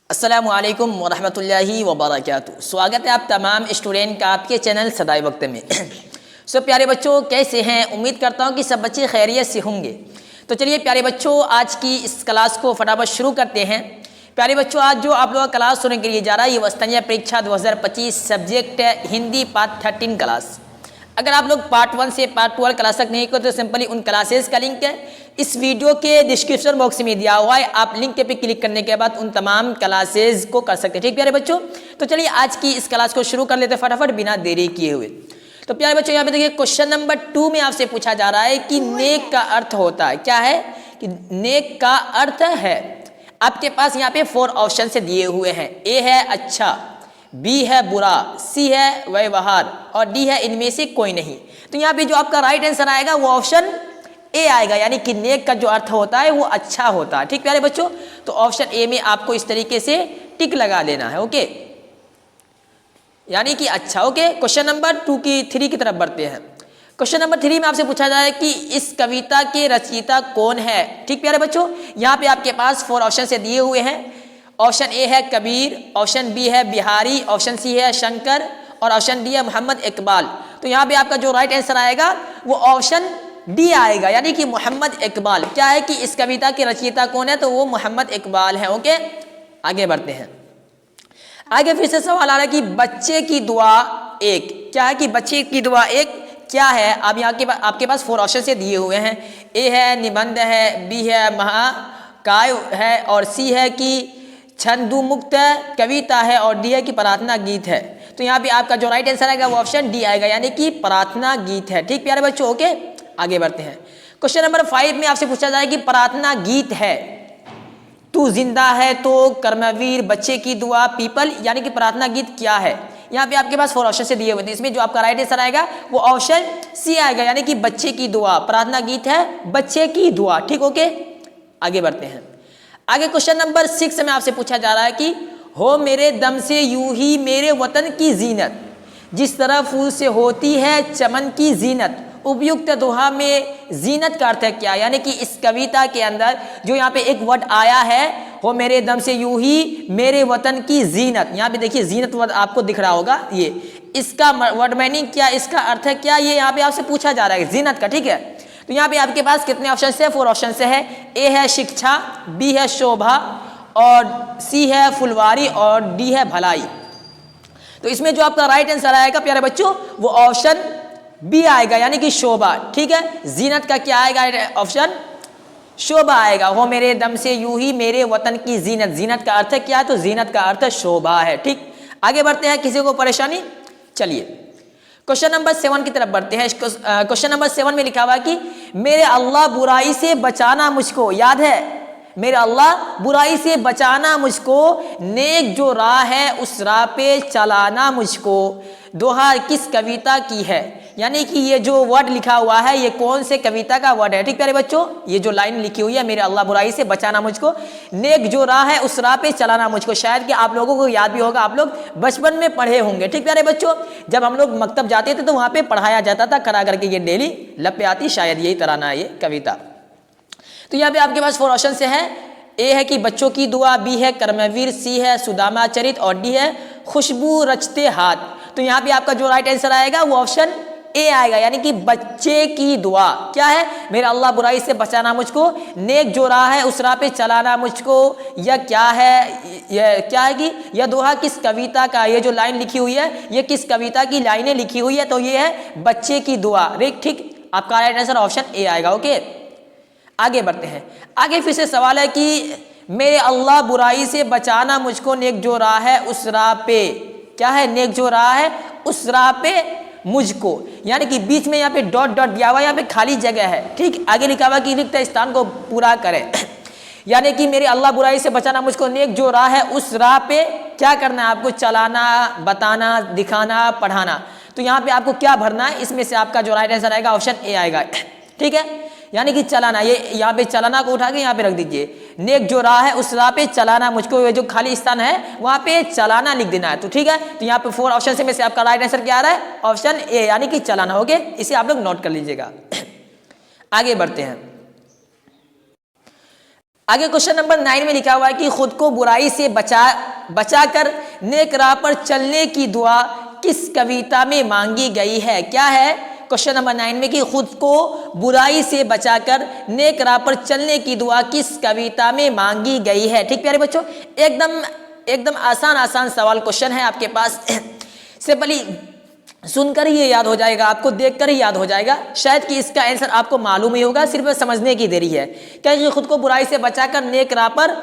अस्सलामुअलैकुम वरहमतुल्लाहि वबरकातुहू। स्वागत है आप तमाम स्टूडेंट का आपके चैनल सदाए वक्त में। सो प्यारे बच्चों, कैसे हैं? उम्मीद करता हूं कि सब बच्चे खैरियत से होंगे। तो चलिए प्यारे बच्चों, आज की इस क्लास को फटाफट शुरू करते हैं। प्यारे बच्चों, आज जो आप लोगों का क्लास सुनने के लिए जा रहा है ये वस्तानिया परीक्षा 2025 सब्जेक्ट है हिंदी पार्ट 13 क्लास। अगर आप लोग पार्ट 1 से पार्ट 12 क्लास तक नहीं करते तो सिंपली उन क्लासेस का लिंक है इस वीडियो के डिस्क्रिप्शन बॉक्स में दिया हुआ है। आप लिंक पे क्लिक करने के बाद उन तमाम क्लासेस को कर सकते हैं। ठीक प्यारे बच्चों, तो चलिए आज की इस क्लास को शुरू कर लेते हैं फटाफट बिना देरी किए हुए। तो प्यारे बच्चों, यहाँ पे देखिए क्वेश्चन नंबर 2 में आपसे पूछा जा रहा है कि नेक का अर्थ होता है क्या है कि नेक का अर्थ है। आपके पास यहाँ पे 4 ऑप्शन से दिए हुए हैं। ए है अच्छा, बी है बुरा, सी है व्यवहार और डी है इनमें से कोई नहीं। तो यहाँ पे जो आपका राइट आंसर आएगा वो ऑप्शन ए आएगा, यानी कि नेक का जो अर्थ होता है वो अच्छा होता है। ठीक प्यारे बच्चों, तो ऑप्शन ए में आपको इस तरीके से टिक लगा देना है। ओके, यानी कि अच्छा। ओके, क्वेश्चन नंबर 3 की तरफ बढ़ते हैं। क्वेश्चन नंबर 3 में आपसे पूछा जाए कि इस कविता के रचयिता कौन है। ठीक प्यारे बच्चों, यहाँ पे आपके पास 4 ऑप्शन से दिए हुए हैं। ऑप्शन ए है कबीर, ऑप्शन बी है बिहारी, ऑप्शन सी है शंकर और ऑप्शन डी है मोहम्मद इकबाल। तो यहाँ पे आपका जो राइट आंसर आएगा वो ऑप्शन डी आएगा, यानी कि मोहम्मद इकबाल। क्या है कि इस कविता के रचयिता कौन है, तो वो मोहम्मद इकबाल है। ओके, आगे बढ़ते हैं। आगे फिर से सवाल आ रहा है कि बच्चे की दुआ एक क्या है कि बच्चे की दुआ एक क्या है। अब यहाँ के आपके पास 4 ऑप्शन से दिए हुए हैं। ए है निबंध है, बी है महाकाव्य है और सी है कि छंदु मुक्त कविता है और डी है कि प्रार्थना गीत है। तो यहाँ पे आपका जो राइट आंसर आएगा वो ऑप्शन डी आएगा, यानी कि प्रार्थना गीत है। ठीक प्यारे बच्चों, ओके आगे बढ़ते हैं। क्वेश्चन नंबर 5 में आपसे पूछा जाए कि प्रार्थना गीत है तू जिंदा है तो कर्मवीर बच्चे की दुआ पीपल, यानी कि प्रार्थना गीत क्या है। यहाँ पे आपके पास 4 ऑप्शन से दिए हुए थे। इसमें जो आपका राइट आंसर आएगा वो ऑप्शन सी आएगा, यानी कि बच्चे की दुआ। प्रार्थना गीत है बच्चे की दुआ। ठीक, ओके आगे बढ़ते हैं। आगे क्वेश्चन नंबर 6 में आपसे पूछा जा रहा है कि हो मेरे दम से यूं ही मेरे वतन की जीनत, जिस तरह फूल से होती है चमन की जीनत। उपयुक्त दोहा में जीनत का अर्थ है क्या, यानी कि इस कविता के अंदर जो यहाँ पे एक वर्ड आया है हो मेरे दम से यूं ही मेरे वतन की जीनत। यहाँ पे देखिए जीनत वर्ड आपको दिख रहा होगा, ये इसका वर्ड मीनिंग क्या, इसका अर्थ है क्या, ये यहाँ पे आपसे पूछा जा रहा है जीनत का। ठीक है, तो यहाँ पे आपके पास कितने ऑप्शन से 4 ऑप्शन से है। ए है शिक्षा, बी है शोभा और सी है फुलवारी और डी है भलाई। तो इसमें जो आपका राइट आंसर आएगा प्यारे बच्चों वो ऑप्शन बी आएगा, यानी कि शोभा। ठीक है, जीनत का क्या आएगा, ऑप्शन शोभा आएगा। हो मेरे दम से यूं ही मेरे वतन की जीनत, जीनत का अर्थ क्या है, तो जीनत का अर्थ शोभा है। ठीक, आगे बढ़ते हैं। किसी को परेशानी, चलिए क्वेश्चन नंबर 7 की तरफ बढ़ते हैं। क्वेश्चन नंबर 7 में लिखा हुआ है कि मेरे अल्लाह बुराई से बचाना मुझको, याद है मेरे अल्लाह बुराई से बचाना मुझको, नेक जो राह है उस राह पे चलाना मुझको। दोहा किस कविता की है, यानी कि ये जो वर्ड लिखा हुआ है ये कौन से कविता का वर्ड है। ठीक प्यारे बच्चों, ये जो लाइन लिखी हुई है मेरे अल्लाह बुराई से बचाना मुझको, नेक जो राह है उस राह पे चलाना मुझको, शायद कि आप लोगों को याद भी होगा, आप लोग बचपन में पढ़े होंगे। ठीक प्यारे बच्चों, जब हम लोग मकतब जाते थे तो वहाँ पे पढ़ाया जाता था करा करके, ये डेली लब पे आती, शायद यही तराना है ये कविता। तो यहाँ पे आपके पास 4 ऑप्शन से है। ए है कि बच्चों की दुआ, बी है कर्मवीर, सी है सुदामा चरित और डी है खुशबू रचते हाथ। तो यहाँ पे आपका जो राइट आंसर आएगा वो ऑप्शन ए आएगा, यानी कि बच्चे की दुआ। क्या है, मेरा अल्लाह बुराई से बचाना मुझको, नेक जो राह है उस राह पे चलाना मुझको। यह क्या है, यह क्या है कि यह दोहा किस कविता का, ये जो लाइन लिखी हुई है ये किस कविता की लाइनें लिखी हुई है, तो ये है बच्चे की दुआ। ठीक, आपका राइट आंसर ऑप्शन ए आएगा। ओके आगे बढ़ते हैं। आगे फिर से सवाल है कि मेरे अल्लाह बुराई से बचाना मुझको, नेक जो राह है उस राह पे, क्या है, नेक जो राह है उस राह पे मुझको, यानी कि बीच में यहाँ पे डॉट डॉट दिया हुआ, यहाँ पे खाली जगह है। ठीक, आगे लिखा हुआ कि रिक्त स्थान को पूरा करें, यानी कि मेरे अल्लाह बुराई से बचाना मुझको, नेक जो राह है उस राह पे क्या करना है आपको, चलाना, बताना, दिखाना, पढ़ाना। तो यहाँ पे आपको क्या भरना है, इसमें से आपका जो राइट आंसर आएगा ऑप्शन ए आएगा। ठीक है, यानी कि चलाना, ये यहाँ पे चलाना को उठा के यहाँ पे रख दीजिए, नेक जो राह है उस राह पे चलाना मुझको, ये जो खाली स्थान है वहाँ पे चलाना लिख देना है। तो ठीक है, तो यहाँ पे 4 ऑप्शन में से आपका राइट आंसर क्या आ रहा है, ऑप्शन ए, यानी कि चलाना। हो गया, इसे आप लोग नोट कर लीजिएगा। आगे बढ़ते हैं। आगे क्वेश्चन नंबर 9 में लिखा हुआ है कि खुद को बुराई से बचाकर नेक राह पर चलने की दुआ किस कविता में मांगी गई है? क्या है क्वेश्चन नंबर 9 में कि खुद को बुराई से बचाकर नेक राह पर चलने की दुआ किस कविता में मांगी गई है? ठीक प्यारे बच्चों, एकदम आसान सवाल क्वेश्चन है आपके पास। सिंपली सुनकर ही ये याद हो जाएगा, आपको देखकर ही याद हो जाएगा। शायद कि इसका आंसर आपको मालूम ही होगा, सिर्फ समझने की देरी है। क्या खुद को बुराई से बचाकर नेक राह पर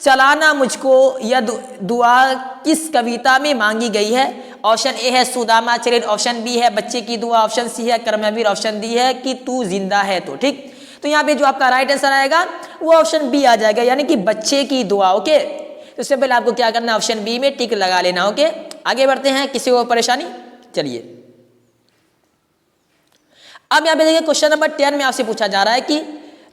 चलाना मुझको, यह दुआ किस कविता में मांगी गई है? ऑप्शन ए है सुदामा चरित्र, ऑप्शन बी है बच्चे की दुआ, ऑप्शन सी है कर्मवीर, ऑप्शन डी है कि तू जिंदा है। तो ठीक, तो यहाँ पे जो आपका राइट आंसर आएगा वो ऑप्शन बी आ जाएगा, यानी कि बच्चे की दुआ। ओके, तो इससे पहले आपको क्या करना है, ऑप्शन बी में टिक लगा लेना। ओके, आगे बढ़ते हैं। किसी को परेशानी? चलिए अब यहाँ पे देखिए क्वेश्चन नंबर 10 में आपसे पूछा जा रहा है कि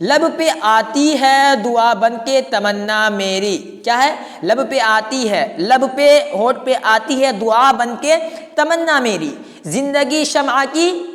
लब पे आती है दुआ बन के तमन्ना मेरी। क्या है? लब पे आती है, लब पे होठ पे आती है दुआ बन के तमन्ना मेरी, जिंदगी शम्आ की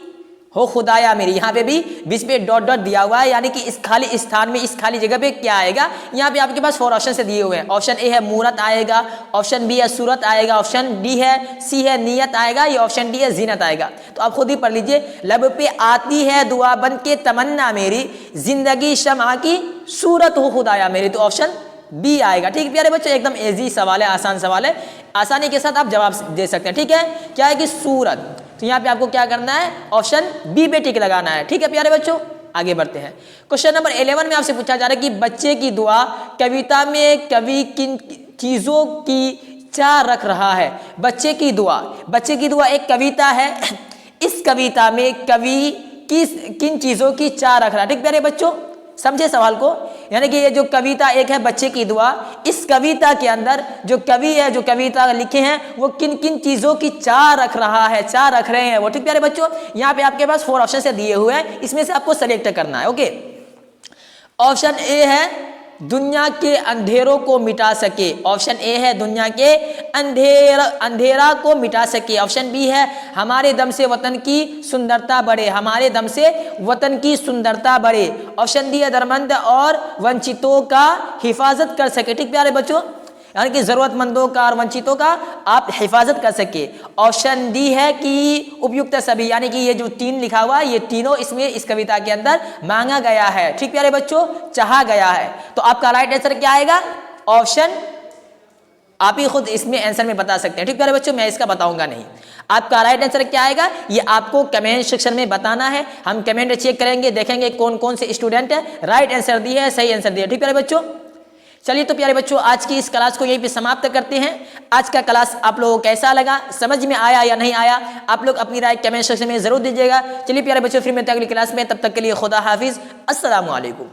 हो खुदाया मेरी। यहाँ पे भी बीच में डॉट डॉट दिया हुआ है, यानी कि इस खाली स्थान में, इस खाली जगह पे क्या आएगा? यहाँ पे आपके पास 4 ऑप्शन से दिए हुए हैं। ऑप्शन ए है मूरत आएगा, ऑप्शन बी है सूरत आएगा, ऑप्शन डी है सी है नियत आएगा, या ऑप्शन डी है जीनत आएगा। तो आप खुद ही पढ़ लीजिए। लब पे आती है दुआ बन के तमन्ना मेरी, जिंदगी शम्आ की सूरत हो खुदाया मेरी। तो ऑप्शन बी आएगा। ठीक प्यारे बच्चों, एकदम इजी सवाल है, आसान सवाल है, आसानी के साथ आप जवाब दे सकते हैं। ठीक है, क्या है कि सूरत। तो यहाँ पे आपको क्या करना है, ऑप्शन बी पे टिक लगाना है। ठीक है प्यारे बच्चों, आगे बढ़ते हैं। क्वेश्चन नंबर 11 में आपसे पूछा जा रहा है कि बच्चे की दुआ कविता में कवि किन चीजों की चाह रख रहा है? बच्चे की दुआ, बच्चे की दुआ एक कविता है। इस कविता में कवि किन चीजों की चाह रख रहा है? ठीक प्यारे बच्चों, समझे सवाल को। यानी कि ये जो कविता एक है बच्चे की दुआ, इस कविता के अंदर जो कवि है, जो कविता लिखे हैं, वो किन किन चीजों की चाह रख रहा है, चाह रख रहे हैं वो। ठीक प्यारे बच्चों, यहाँ पे आपके पास 4 ऑप्शन से दिए हुए हैं, इसमें से आपको सेलेक्ट करना है। ओके, ऑप्शन ए है दुनिया के अंधेरों को मिटा सके, ऑप्शन ए है दुनिया के अंधेरा को मिटा सके, ऑप्शन बी है हमारे दम से वतन की सुंदरता बढ़े, हमारे दम से वतन की सुंदरता बढ़े, ऑप्शन डी है दरमंद और वंचितों का हिफाजत कर सके। ठीक प्यारे बच्चों, यानी कि जरूरतमंदों का और वंचितों का आप हिफाजत कर सके। ऑप्शन डी है कि उपयुक्त सभी, यानी कि ये जो 3 लिखा हुआ है, ये तीनों इसमें इस कविता के अंदर मांगा गया है। ठीक प्यारे बच्चों, चाहा गया है। तो आपका राइट आंसर क्या आएगा? ऑप्शन, आप ही खुद इसमें आंसर में बता सकते हैं। ठीक प्यारे बच्चों, मैं इसका बताऊंगा नहीं। आपका राइट आंसर क्या आएगा ये आपको कमेंट सेक्शन में बताना है। हम कमेंट चेक करेंगे, देखेंगे कौन कौन से स्टूडेंट है राइट आंसर दिए है, सही आंसर दिया। ठीक प्यारे बच्चों, चलिए तो प्यारे बच्चों आज की इस क्लास को यहीं पे समाप्त करते हैं। आज का क्लास आप लोगों को कैसा लगा, समझ में आया या नहीं आया, आप लोग अपनी राय कमेंट सेक्शन में जरूर दीजिएगा। चलिए प्यारे बच्चों, फिर मिलते हैं अगली क्लास में, तब तक के लिए खुदा हाफिज, अस्सलामु अलैकुम।